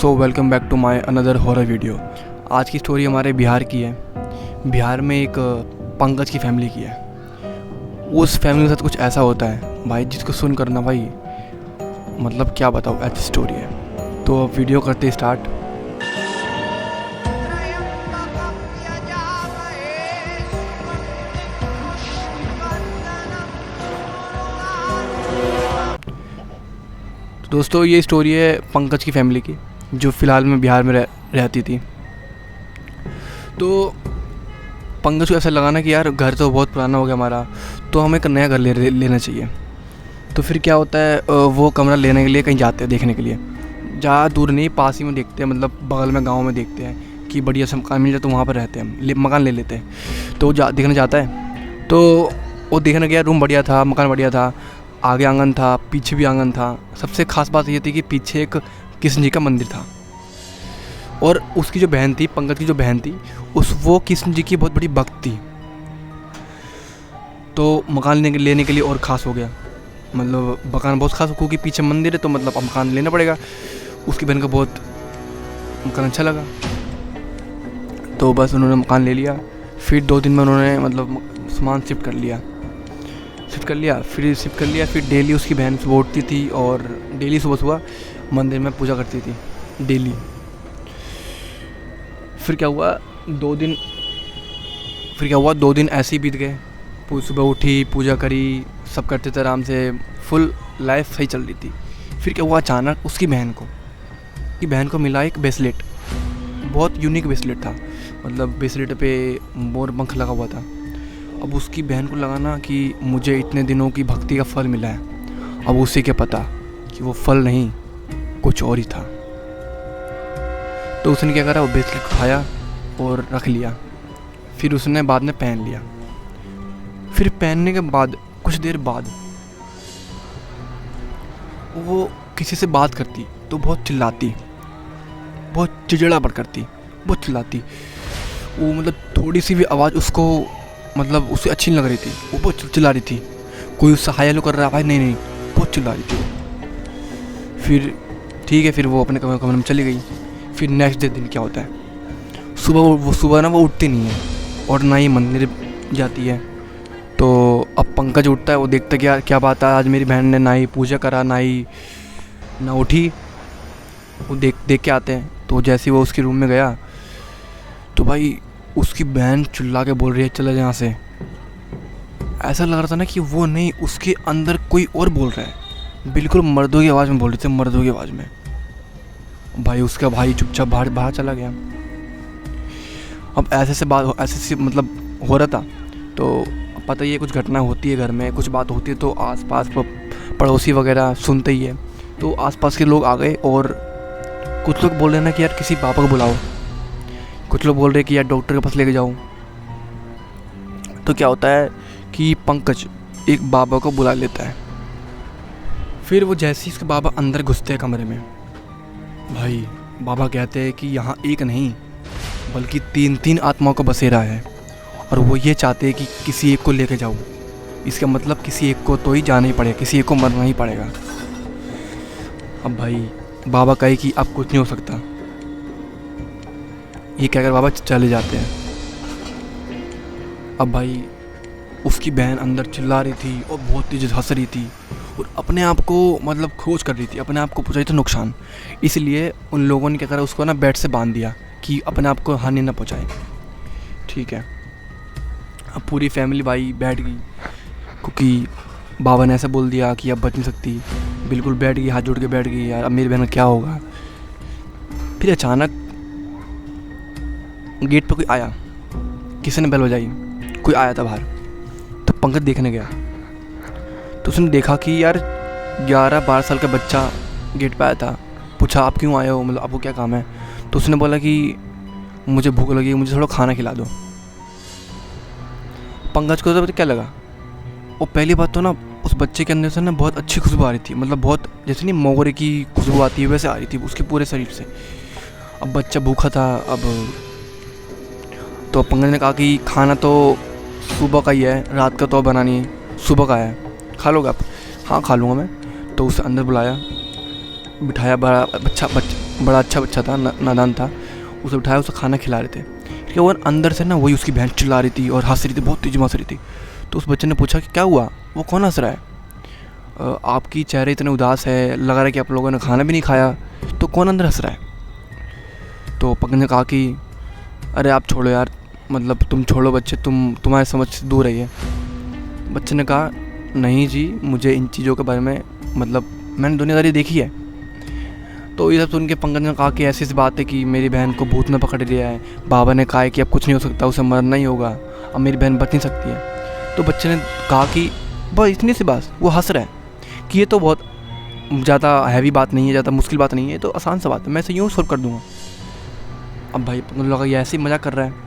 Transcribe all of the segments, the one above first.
So welcome back to my another horror video. आज की story हमारे बिहार की है। बिहार में एक पंकज की फैमिली की है। उस फैमिली के साथ कुछ ऐसा होता है भाई जिसको सुन कर ना भाई मतलब क्या बताऊँ, ऐसी स्टोरी है। तो अब वीडियो करते स्टार्ट। तो दोस्तों ये स्टोरी है पंकज की फैमिली की, जो फ़िलहाल में बिहार में रहती थी। तो पंकज को ऐसा लगा ना कि यार घर तो बहुत पुराना हो गया हमारा, तो हमें एक नया घर लेना चाहिए। तो फिर क्या होता है, वो कमरा लेने के लिए कहीं जाते हैं देखने के लिए। ज़्यादा दूर नहीं, पास ही में देखते हैं, मतलब बगल में गांव में देखते हैं कि बढ़िया सा मकान मिल जाए तो वहाँ पर रहते हैं, मकान ले लेते हैं। तो देखने जाता है। तो वो देखने गया, रूम बढ़िया था, मकान बढ़िया था, आगे आंगन था, पीछे भी आंगन था। सबसे खास बात ये थी कि पीछे एक कृष्ण जी का मंदिर था। और उसकी जो बहन थी, पंकज की जो बहन थी, वो कृष्ण जी की बहुत बड़ी भक्त थी। तो मकान लेने के लिए और ख़ास हो गया, मतलब मकान बहुत ख़ास, क्योंकि पीछे मंदिर है तो मतलब अब मकान लेना पड़ेगा। उसकी बहन को बहुत मकान अच्छा लगा, तो बस उन्होंने मकान ले लिया। फिर 2 दिन में उन्होंने मतलब सामान शिफ्ट कर लिया। फिर डेली उसकी बहन सुबह उठती थी और डेली सुबह मंदिर में पूजा करती थी डेली। फिर क्या हुआ, 2 दिन ऐसे ही बीत गए। सुबह उठी, पूजा करी, सब करते थे आराम से, फुल लाइफ सही चल रही थी। फिर क्या हुआ, अचानक उसकी बहन को मिला एक ब्रेसलेट। बहुत यूनिक ब्रेसलेट था, मतलब ब्रेसलेट पे मोर पंख लगा हुआ था। अब उसकी बहन को लगा ना कि मुझे इतने दिनों की भक्ति का फल मिला है। अब उसे क्या पता कि वो फल नहीं कुछ और ही था। तो उसने क्या करा, वो ब्रेसलेट उठाया और रख लिया। फिर उसने बाद में पहन लिया। फिर पहनने के बाद कुछ देर बाद वो किसी से बात करती तो बहुत चिल्लाती, बहुत चिड़चिड़ापन करती, बहुत चिल्लाती। वो मतलब थोड़ी सी भी आवाज़ उसको मतलब उसे अच्छी नहीं लग रही थी, वो बहुत चिल्ला रही थी। कोई उससे हाय हेलो कर रहा है, भाई नहीं, बहुत चिल्ला रही थी। फिर ठीक है, फिर वो अपने कमरे में चली गई। फिर नेक्स्ट दिन क्या होता है, सुबह ना वो उठती नहीं है और ना ही मंदिर जाती है। तो अब पंकज उठता है, वो देखता है क्या बात है, आज मेरी बहन ने ना ही पूजा करा ना उठी। वो देख के आते हैं। तो जैसे ही वो उसके रूम में गया तो भाई उसकी बहन चिल्ला के बोल रही है, चला यहाँ से। ऐसा लग रहा था ना कि वो नहीं, उसके अंदर कोई और बोल रहा है। बिल्कुल मर्दों की आवाज़ में बोल रहे थे, मर्दों की आवाज़ में। भाई उसका भाई चुपचाप बाहर चला गया। अब ऐसे मतलब हो रहा था। तो पता ही है, कुछ घटना होती है घर में, कुछ बात होती है तो आसपास पड़ोसी वगैरह सुनते ही है। तो आसपास के लोग आ गए और कुछ लोग बोल रहे हैं ना कि यार किसी पापा को बुलाओ, कुछ लोग बोल रहे हैं कि यार डॉक्टर के पास लेके जाओ। तो क्या होता है कि पंकज एक बाबा को बुला लेता है। फिर वो जैसे ही उसके बाबा अंदर घुसते हैं कमरे में, भाई बाबा कहते हैं कि यहाँ एक नहीं बल्कि 3 आत्माओं का बसेरा है, और वो ये चाहते हैं कि किसी एक को लेके जाओ। इसका मतलब किसी एक को तो ही जाना ही पड़ेगा, किसी एक को मरना ही पड़ेगा। अब भाई बाबा कहे कि अब कुछ नहीं हो सकता, ये कहकर बाबा चले जाते हैं। अब भाई उसकी बहन अंदर चिल्ला रही थी और बहुत तेज हंस रही थी और अपने आप को मतलब खोज कर रही थी, अपने आप को पहुँच रही थी नुकसान। इसलिए उन लोगों ने क्या करा, उसको ना बेड से बांध दिया कि अपने आप को हानि ना पहुँचाए। ठीक है, अब पूरी फैमिली भाई बैठ गई, क्योंकि बाबा ने ऐसा बोल दिया कि अब बच नहीं सकती। बिल्कुल बैठ गई, हाथ जोड़ के बैठ गई, यार अब मेरी बहन का क्या होगा। फिर अचानक गेट पर कोई आया, किसी ने बेल बजाई, कोई आया था बाहर। तो पंकज देखने गया तो उसने देखा कि यार 11-12 साल का बच्चा गेट पे आया था। पूछा आप क्यों आए हो, मतलब आपको क्या काम है। तो उसने बोला कि मुझे भूख लगी, मुझे थोड़ा खाना खिला दो। पंकज को तो क्या लगा, वो पहली बात तो ना उस बच्चे के अंदर से ना बहुत अच्छी खुशबू आ रही थी, मतलब बहुत जैसे नहीं मोगरे की खुशबू आती है वैसे आ रही थी उसके पूरे शरीर से। अब बच्चा भूखा था। अब तो पंकज ने कहा कि खाना तो सुबह का ही है, रात का तो बना नहीं है, सुबह का है, खा लोगे आप। हाँ खा लूँगा मैं। तो उसे अंदर बुलाया, बिठाया, बड़ा बड़ा अच्छा बच्चा था, नादान था, उसे उठाया, उसे खाना खिला रहे थे। ठीक है, और अंदर से ना वही उसकी बहन चिल्ला रही थी और हंस रही थी, बहुत तेज़ी में हंस रही थी। तो उस बच्चे ने पूछा कि क्या हुआ, वो कौन हंस रहा है? आपकी चेहरे इतने उदास है, लग रहा है कि आप लोगों ने खाना भी नहीं खाया, तो कौन अंदर हंस रहा है? तो पंकज ने कहा कि अरे आप छोड़ो यार, मतलब तुम छोड़ो बच्चे, तुम्हारे समझ से दूर रहिए। बच्चे ने कहा नहीं जी, मुझे इन चीज़ों के बारे में, मतलब मैंने दुनियादारी देखी है। तो ये सब सुन के पंकज ने कहा कि ऐसी बात है कि मेरी बहन को भूत ने पकड़ लिया है, बाबा ने कहा है कि अब कुछ नहीं हो सकता, उसे मरना ही होगा, अब मेरी बहन बच नहीं सकती है। तो बच्चे ने कहा कि बस इतनी सी बात, वो हंस रहा है कि ये तो बहुत ज़्यादा हैवी बात नहीं है, ज़्यादा मुश्किल बात नहीं है, तो आसान सा बात है, मैं इसे यूँ सॉल्व कर दूँगा। अब भाई पंकज लगा ये ऐसे ही मज़ा कर रहा है।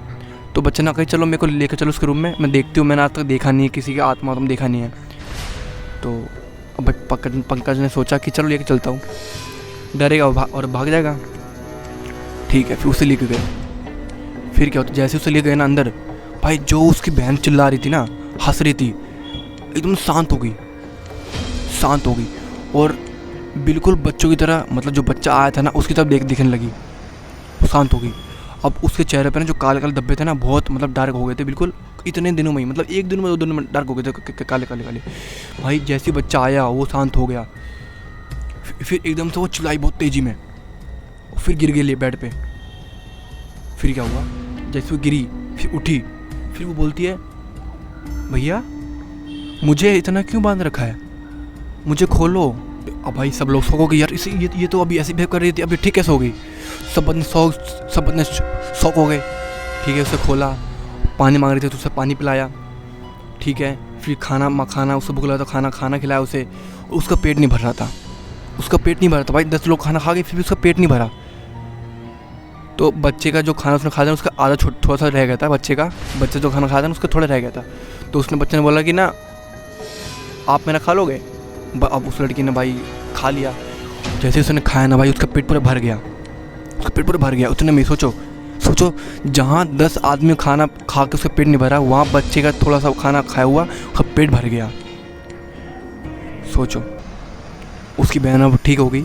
तो बच्चे ने कहा चलो मेरे को लेकर चलो उसके रूम में, मैं देखती हूँ, मैंने आज तक देखा नहीं है, किसी का आत्मा तुम देखा नहीं है। तो अब भाई पंकज ने सोचा कि चलो लेके चलता हूँ, डरेगा और भाग जाएगा। ठीक है, फिर उसे लेके गए। फिर क्या होता, जैसे उसे ले गए ना अंदर, भाई जो उसकी बहन चिल्ला रही थी ना, हंस रही थी, एकदम शांत हो गई और बिल्कुल बच्चों की तरह, मतलब जो बच्चा आया था ना उसकी तरफ दिखने लगी, शांत हो गई। अब उसके चेहरे पे ना जो काले काले धब्बे थे ना, बहुत मतलब डार्क हो गए थे बिल्कुल, इतने दिनों में ही, मतलब एक दिन में 2 दिन में डार्क हो गए थे, काले काले काले। भाई जैसे बच्चा आया वो शांत हो गया, फिर एकदम से वो चिल्लाई बहुत तेज़ी में, फिर गिर गई बेड पे। फिर क्या हुआ, जैसे वो गिरी फिर उठी, फिर वो बोलती है भैया मुझे इतना क्यों बांध रखा है, मुझे खोलो। अब भाई सब लोग शौक हो गए यार, इसे ये तो अभी ऐसे बिहेव कर रही थी, अभी ठीक कैसे हो गई? सब बंदे शौक हो गए। ठीक है, उसे खोला, पानी मांग रही थी तो उसे पानी पिलाया। ठीक है, फिर खाना उसे भूख लगा तो खाना खिलाया उसे। उसका पेट नहीं भर रहा था, भाई 10 लोग खाना खा गए फिर भी उसका पेट नहीं भरा। तो बच्चे का जो खाना उसने खाया था उसका आधा थोड़ा सा रह गया था, बच्चे जो खाना खाया था उसका थोड़ा रह गया था। तो उसने बच्चे ने बोला कि ना आप मेरा खा लोगे। अब उस लड़की ने भाई खा लिया। जैसे उसने खाया ना भाई, उसका पेट पूरा भर गया। उसने मैं सोचो जहाँ 10 आदमी खाना खा के उसका पेट नहीं भरा, वहाँ बच्चे का थोड़ा सा खाना खाया हुआ उसका पेट भर गया। सोचो, उसकी बहन अब ठीक हो गई।